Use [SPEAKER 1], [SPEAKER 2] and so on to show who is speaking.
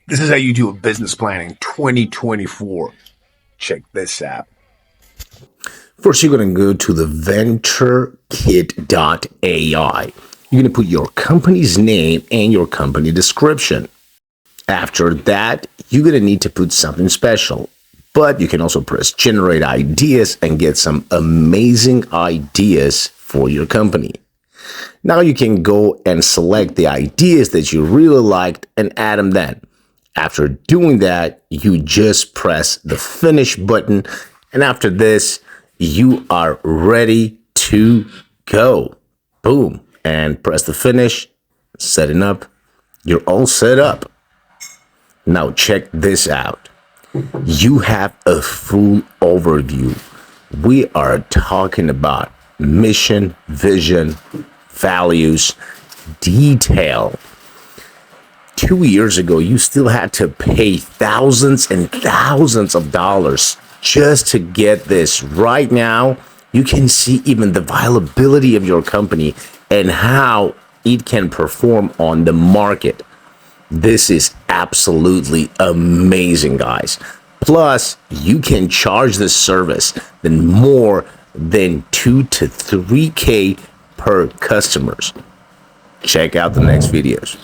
[SPEAKER 1] This is how you do a business planning 2024. Check this out. First, you're going to go to the venturekit.ai. You're going to put your company's name and your company description. After that, you're going to need to put something special. But you can also press generate ideas and get some amazing ideas for your company. Now you can go and select the ideas that you really liked and add them then. After doing that, you just press the finish button. And after this, you are ready to go. Boom. And press the finish, setting up. You're all set up. Now check this out. You have a full overview. We are talking about mission, vision, values, detail. 2 years ago, you still had to pay thousands and thousands of dollars just to get this. Right now, you can see even the viability of your company and how it can perform on the market. This is absolutely amazing, guys. Plus, you can charge this service than more than 2 to 3K per customers. Check out the next videos.